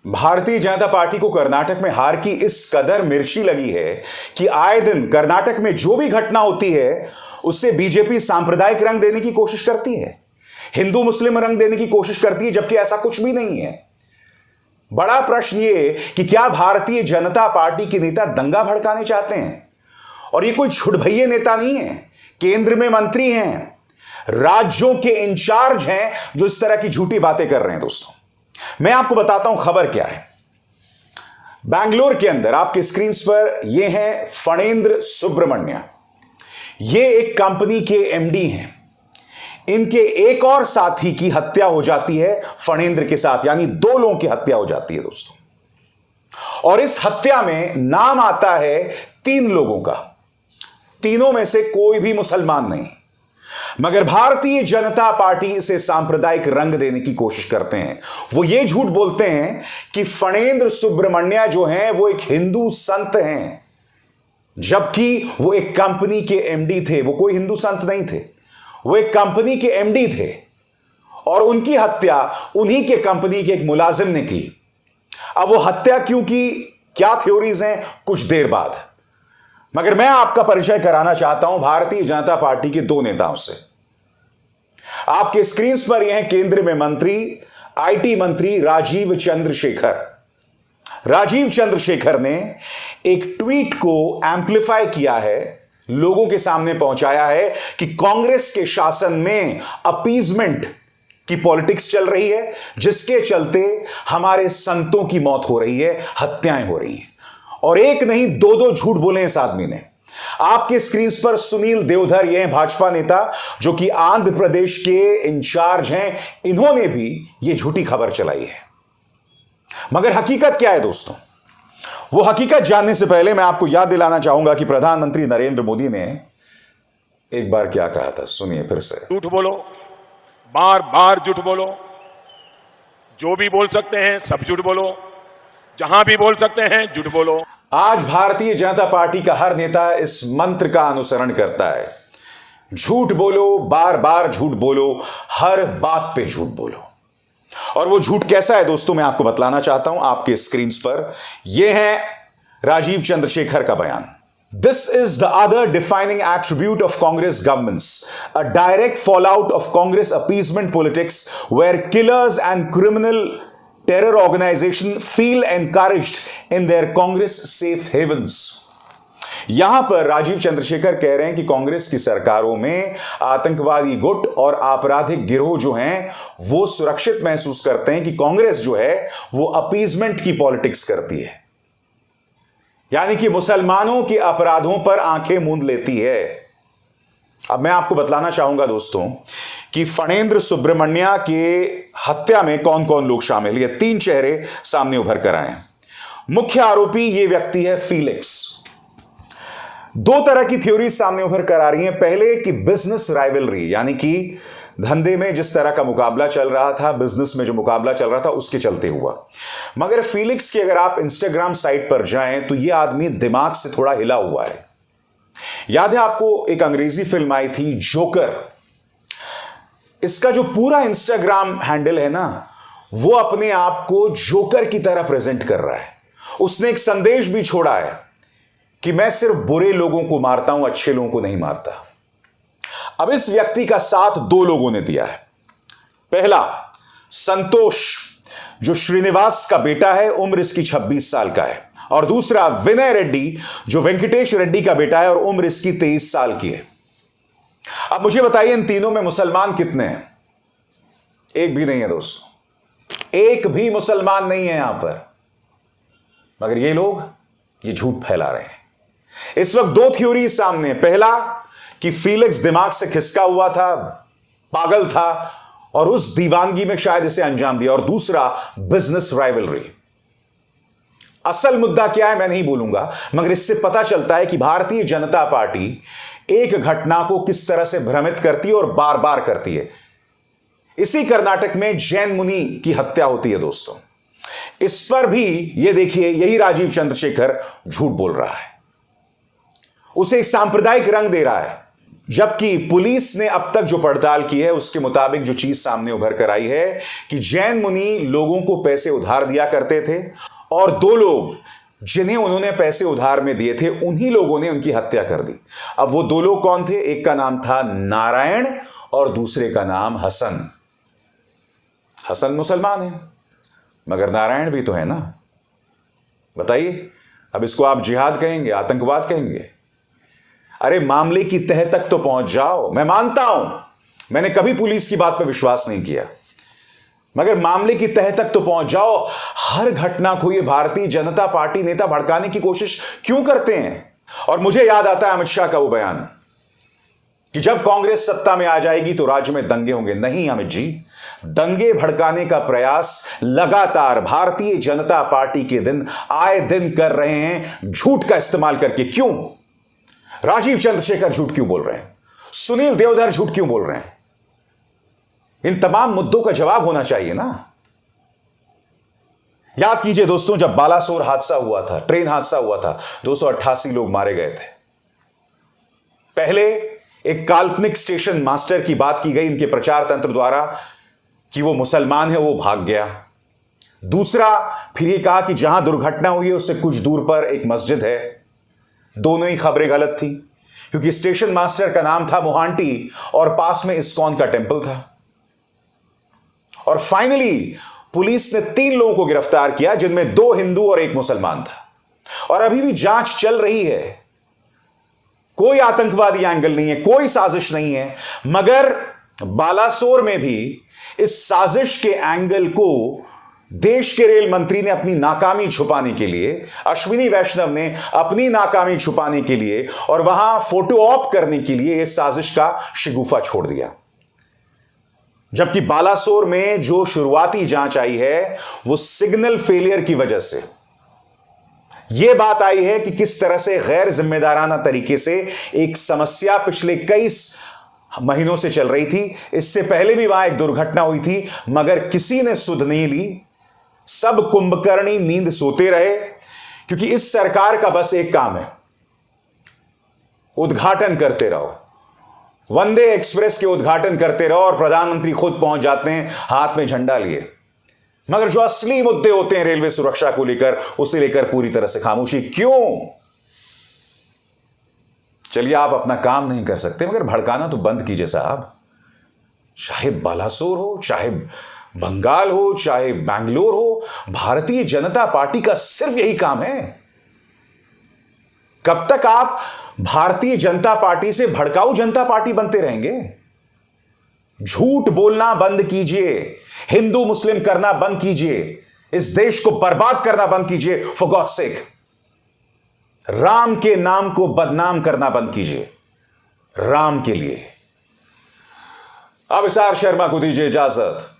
Bharatiya Janata party को कर्नाटक में हार की इस कदर मिर्ची लगी है कि आए दिन कर्नाटक में जो भी घटना होती है उससे बीजेपी सांप्रदायिक रंग देने की कोशिश करती है, हिंदू मुस्लिम रंग देने की कोशिश करती है, जबकि ऐसा कुछ भी नहीं है। बड़ा प्रश्न यह कि क्या भारतीय जनता पार्टी के नेता दंगा भड़काने चाहते हैं? और ये कोई छुटभइये नेता नहीं है, केंद्र में मंत्री हैं, राज्यों के इंचार्ज हैं जो इस तरह की झूठी बातें कर रहे हैं। दोस्तों, मैं आपको बताता हूं खबर क्या है। बैंगलोर के अंदर आपके स्क्रीन पर यह है फणेंद्र सुब्रमण्य। ये एक कंपनी के एमडी हैं। इनके एक और साथी की हत्या हो जाती है फणेंद्र के साथ, यानी दो लोगों की हत्या हो जाती है दोस्तों। और इस हत्या में नाम आता है 3 लोगों का। तीनों में से कोई भी मुसलमान नहीं, मगर भारतीय जनता पार्टी इसे सांप्रदायिक रंग देने की कोशिश करते हैं। वो ये झूठ बोलते हैं कि फणेंद्र सुब्रमण्य जो हैं वो एक हिंदू संत हैं, जबकि वो एक कंपनी के एमडी थे। वो कोई हिंदू संत नहीं थे, वो एक कंपनी के एमडी थे और उनकी हत्या उन्हीं के कंपनी के एक मुलाजिम ने की। अब वो हत्या क्यों की, क्या थ्योरीज हैं, कुछ देर बाद। मगर मैं आपका परिचय कराना चाहता हूं भारतीय जनता पार्टी के 2 नेताओं से। आपके स्क्रीन पर यह है केंद्र में मंत्री, आईटी मंत्री राजीव चंद्रशेखर। राजीव चंद्रशेखर ने एक ट्वीट को एम्पलीफाई किया है, लोगों के सामने पहुंचाया है कि कांग्रेस के शासन में अपीजमेंट की पॉलिटिक्स चल रही है, जिसके चलते हमारे संतों की मौत हो रही है, हत्याएं हो रही हैं। और एक नहीं 2 झूठ बोले इस आदमी ने। आपके स्क्रीन पर सुनील देवधर, ये हैं भाजपा नेता जो कि आंध्र प्रदेश के इंचार्ज हैं। इन्होंने भी ये झूठी खबर चलाई है। मगर हकीकत क्या है दोस्तों? वो हकीकत जानने से पहले मैं आपको याद दिलाना चाहूंगा कि प्रधानमंत्री नरेंद्र मोदी ने एक बार क्या कहा था, सुनिए फिर से। झूठ बोलो, बार बार झूठ बोलो, जो भी बोल सकते हैं सब झूठ बोलो, जहां भी बोल सकते हैं झूठ बोलो। आज भारतीय जनता पार्टी का हर नेता इस मंत्र का अनुसरण करता है। झूठ बोलो, बार बार झूठ बोलो, हर बात पे झूठ बोलो। और वो झूठ कैसा है दोस्तों, मैं आपको बतलाना चाहता हूं। आपके स्क्रीन पर यह है राजीव चंद्रशेखर का बयान। This is the other defining attribute of Congress governments, a direct fallout of Congress appeasement politics where killers and criminal terror organization feel encouraged in their Congress safe havens. यहां पर राजीव चंद्रशेखर कह रहे हैं कि कांग्रेस की सरकारों में आतंकवादी गुट और आपराधिक गिरोह जो हैं वो सुरक्षित महसूस करते हैं कि कांग्रेस जो है वो अपीजमेंट की पॉलिटिक्स करती है, यानी कि मुसलमानों के अपराधों पर आंखें मूंद लेती है। अब मैं आपको बतलाना चाहूंगा दोस्तों कि फणेंद्र सुब्रमण्य के हत्या में कौन कौन लोग शामिल, ये 3 चेहरे सामने उभर कर आए हैं। मुख्य आरोपी ये व्यक्ति है फीलिक्स। 2 तरह की थ्योरी सामने उभर कर आ रही हैं। पहले कि बिजनेस राइवलरी, यानी कि धंधे में जिस तरह का मुकाबला चल रहा था, बिजनेस में जो मुकाबला चल रहा था उसके चलते हुआ। मगर फीलिक्स की अगर आप इंस्टाग्राम साइट पर जाएं तो यह आदमी दिमाग से थोड़ा हिला हुआ है। याद है आपको एक अंग्रेजी फिल्म आई थी जोकर, इसका जो पूरा इंस्टाग्राम हैंडल है ना, वो अपने आप को जोकर की तरह प्रेजेंट कर रहा है। उसने एक संदेश भी छोड़ा है कि मैं सिर्फ बुरे लोगों को मारता हूं, अच्छे लोगों को नहीं मारता। अब इस व्यक्ति का साथ 2 लोगों ने दिया है। पहला संतोष, जो श्रीनिवास का बेटा है, उम्र इसकी 26 साल का है। और दूसरा विनय रेड्डी, जो वेंकटेश रेड्डी का बेटा है और उम्र इसकी 23 साल की है। अब मुझे बताइए इन तीनों में मुसलमान कितने हैं? एक भी नहीं है दोस्तों, एक भी मुसलमान नहीं है यहां पर। मगर ये लोग ये झूठ फैला रहे हैं। इस वक्त 2 थ्योरी सामने। पहला कि फीलिक्स दिमाग से खिसका हुआ था, पागल था और उस दीवानगी में शायद इसे अंजाम दिया। और दूसरा बिजनेस राइवलरी। असल मुद्दा क्या है मैं नहीं बोलूंगा, मगर इससे पता चलता है कि भारतीय जनता पार्टी एक घटना को किस तरह से भ्रमित करती है और बार बार करती है। इसी कर्नाटक में जैन मुनि की हत्या होती है दोस्तों। इस पर भी ये देखिए, यही राजीव चंद्रशेखर झूठ बोल रहा है, उसे एक सांप्रदायिक रंग दे रहा है। जबकि पुलिस ने अब तक जो पड़ताल की है उसके मुताबिक जो चीज सामने उभर कर आई है कि जैन मुनि लोगों को पैसे उधार दिया करते थे और दो लोग जिन्हें उन्होंने पैसे उधार में दिए थे उन्हीं लोगों ने उनकी हत्या कर दी। अब वो दो लोग कौन थे? एक का नाम था नारायण और दूसरे का नाम हसन। हसन मुसलमान है मगर नारायण भी तो है ना। बताइए, अब इसको आप जिहाद कहेंगे, आतंकवाद कहेंगे? अरे मामले की तह तक तो पहुंच जाओ। मैं मानता हूं, मैंने कभी पुलिस की बात पर विश्वास नहीं किया, मगर मामले की तह तक तो पहुंच जाओ। हर घटना को ये भारतीय जनता पार्टी नेता भड़काने की कोशिश क्यों करते हैं? और मुझे याद आता है अमित शाह का वो बयान कि जब कांग्रेस सत्ता में आ जाएगी तो राज्य में दंगे होंगे। नहीं अमित जी, दंगे भड़काने का प्रयास लगातार भारतीय जनता पार्टी के दिन आए दिन कर रहे हैं, झूठ का इस्तेमाल करके। क्यों? राजीव चंद्रशेखर झूठ क्यों बोल रहे हैं? सुनील देवधर झूठ क्यों बोल रहे हैं? इन तमाम मुद्दों का जवाब होना चाहिए ना। याद कीजिए दोस्तों, जब बालासोर हादसा हुआ था, ट्रेन हादसा हुआ था, 288 लोग मारे गए थे। पहले एक काल्पनिक स्टेशन मास्टर की बात की गई इनके प्रचार तंत्र द्वारा कि वो मुसलमान है, वो भाग गया। दूसरा, फिर ये कहा कि जहां दुर्घटना हुई है उससे कुछ दूर पर एक मस्जिद है। दोनों ही खबरें गलत थी क्योंकि स्टेशन मास्टर का नाम था मोहांटी और पास में इस्कॉन का टेंपल था। और फाइनली पुलिस ने 3 लोगों को गिरफ्तार किया जिनमें 2 हिंदू और 1 मुसलमान था। और अभी भी जांच चल रही है। कोई आतंकवादी एंगल नहीं है, कोई साजिश नहीं है, मगर बालासोर में भी इस साजिश के एंगल को देश के रेल मंत्री ने अपनी नाकामी छुपाने के लिए, अश्विनी वैष्णव ने अपनी नाकामी छुपाने के लिए और वहां फोटो ऑप करने के लिए इस साजिश का शिगुफा छोड़ दिया। जबकि बालासोर में जो शुरुआती जांच आई है वो सिग्नल फेलियर की वजह से यह बात आई है कि किस तरह से गैर जिम्मेदाराना तरीके से एक समस्या पिछले कई महीनों से चल रही थी। इससे पहले भी वहां एक दुर्घटना हुई थी मगर किसी ने सुध नहीं ली। सब कुंभकर्णी नींद सोते रहे क्योंकि इस सरकार का बस एक काम है, उद्घाटन करते रहो। वंदे एक्सप्रेस के उद्घाटन करते रहो और प्रधानमंत्री खुद पहुंच जाते हैं हाथ में झंडा लिए, मगर जो असली मुद्दे होते हैं रेलवे सुरक्षा को लेकर, उसे लेकर पूरी तरह से खामोशी। क्यों? चलिए, आप अपना काम नहीं कर सकते मगर भड़काना तो बंद कीजिए साहब। चाहे बालासोर हो, चाहे बंगाल हो, चाहे बैंगलोर हो, भारतीय जनता पार्टी का सिर्फ यही काम है। कब तक आप भारतीय जनता पार्टी से भड़काऊ जनता पार्टी बनते रहेंगे? झूठ बोलना बंद कीजिए, हिंदू मुस्लिम करना बंद कीजिए, इस देश को बर्बाद करना बंद कीजिए। फॉर गॉड सेक, राम के नाम को बदनाम करना बंद कीजिए, राम के लिए। अब अभिसार शर्मा को दीजिए इजाजत।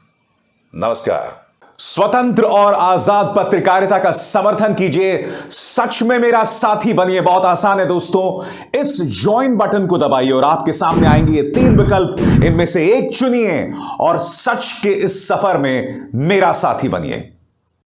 नमस्कार। स्वतंत्र और आजाद पत्रकारिता का समर्थन कीजिए, सच में मेरा साथी बनिए। बहुत आसान है दोस्तों, इस ज्वाइन बटन को दबाइए और आपके सामने आएंगे ये 3 विकल्प, इनमें से एक चुनिए और सच के इस सफर में मेरा साथी बनिए।